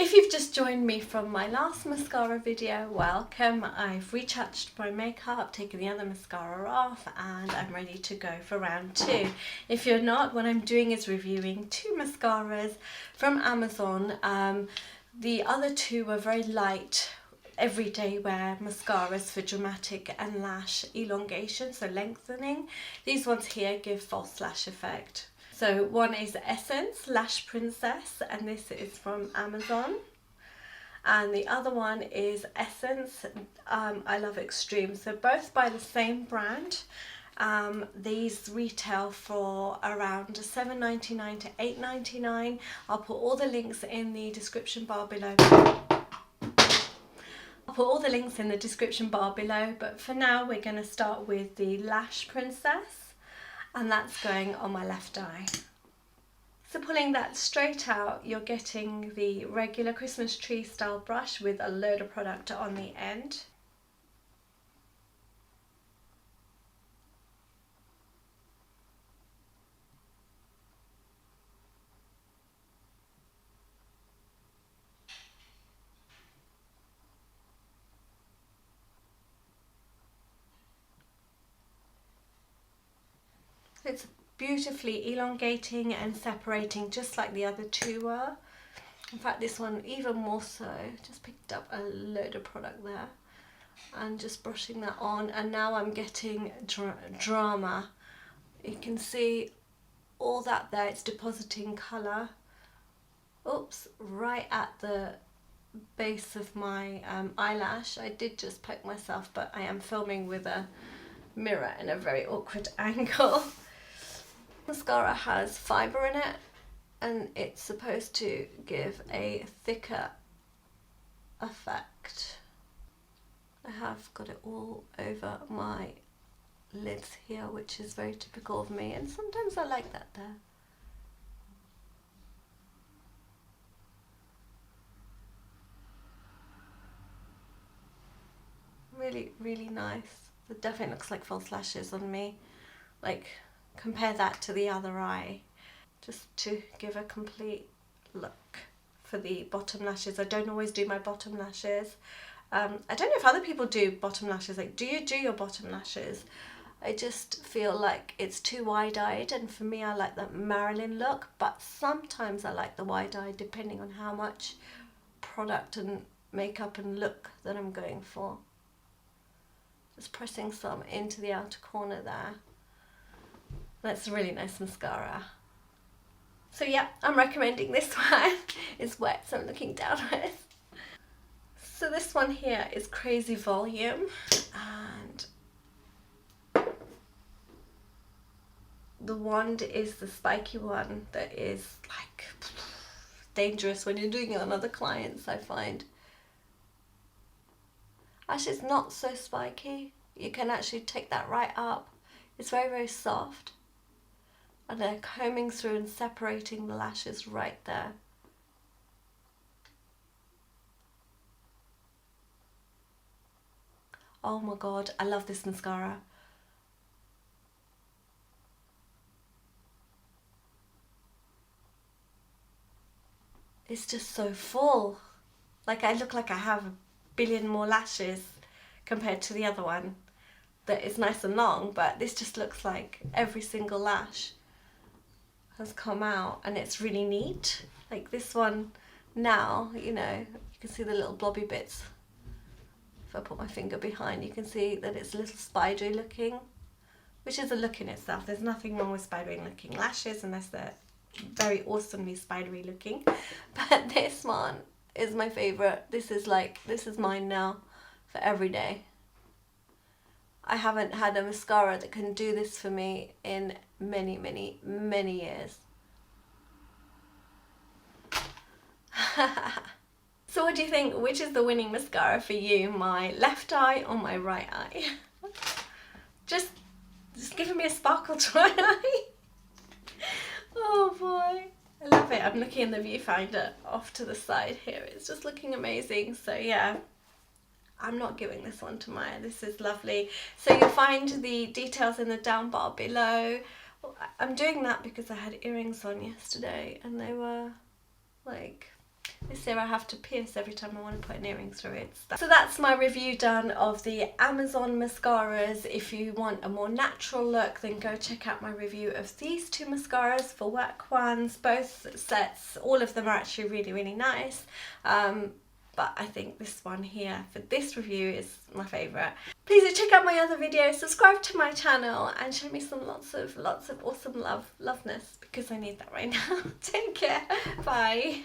If you've just joined me from my last mascara video, welcome. I've retouched my makeup, taken the other mascara off, and I'm ready to go for round two. If you're not, what I'm doing is reviewing two mascaras from Amazon. The other two were very light, everyday wear mascaras for dramatic and lash elongation, so lengthening. These ones here give false lash effect. So one is Essence Lash Princess, and this is from Amazon. And the other one is Essence I Love Extreme. So both by the same brand. These retail for around $7.99 to $8.99. I'll put all the links in the description bar below. But for now we're going to start with the Lash Princess, and that's going on my left eye. So pulling that straight out, you're getting the regular Christmas tree style brush with a load of product on the end. It's beautifully elongating and separating, just like the other two were. In fact, this one even more so. Just picked up a load of product there and just brushing that on, and now I'm getting drama. You can see all that there. It's depositing colour. Oops, right at the base of my eyelash. I did just poke myself, but I am filming with a mirror in a very awkward angle. Mascara has fibre in it, and it's supposed to give a thicker effect. I have got it all over my lids here, which is very typical of me, and sometimes I like that there. Really, really nice. It definitely looks like false lashes on me. Like, compare that to the other eye, just to give a complete look. For the bottom lashes, I don't always do my bottom lashes. I don't know if other people do bottom lashes. Like, do you do your bottom lashes? I just feel like it's too wide-eyed, and for me I like that Marilyn look, but sometimes I like the wide-eyed depending on how much product and makeup and look that I'm going for. Just pressing some into the outer corner there. That's a really nice mascara. So yeah, I'm recommending this one. It's wet, so I'm looking downwards. So this one here is Crazy Volume, and the wand is the spiky one that is like dangerous when you're doing it on other clients, I find. Actually, it's not so spiky. You can actually take that right up. It's very, very soft. And they're combing through and separating the lashes right there. Oh my god, I love this mascara. It's just so full. Like, I look like I have a billion more lashes compared to the other one that is nice and long, but this just looks like every single lash has come out, and it's really neat. Like this one now, you know, you can see the little blobby bits. If I put my finger behind, you can see that it's a little spidery looking, which is a look in itself. There's nothing wrong with spidery looking lashes unless they're very awesomely spidery looking. But this one is my favorite. This is mine now for every day. I haven't had a mascara that can do this for me in many, many, many years. So what do you think? Which is the winning mascara for you? My left eye or my right eye? Just giving me a sparkle to my eye. Oh boy, I love it. I'm looking in the viewfinder off to the side here. It's just looking amazing. So yeah, I'm not giving this one to Maya. This is lovely. So you'll find the details in the down bar below. I'm doing that because I had earrings on yesterday and they were like This year I have to pierce every time I want to put an earring through it. So that's my review done of the Amazon mascaras. If you want a more natural look, then go check out my review of these two mascaras for work ones. Both sets, all of them are actually really, really nice. But I think this one here for this review is my favourite. Please do check out my other videos, subscribe to my channel and show me some lots of awesome loveness, because I need that right now. Take care, bye.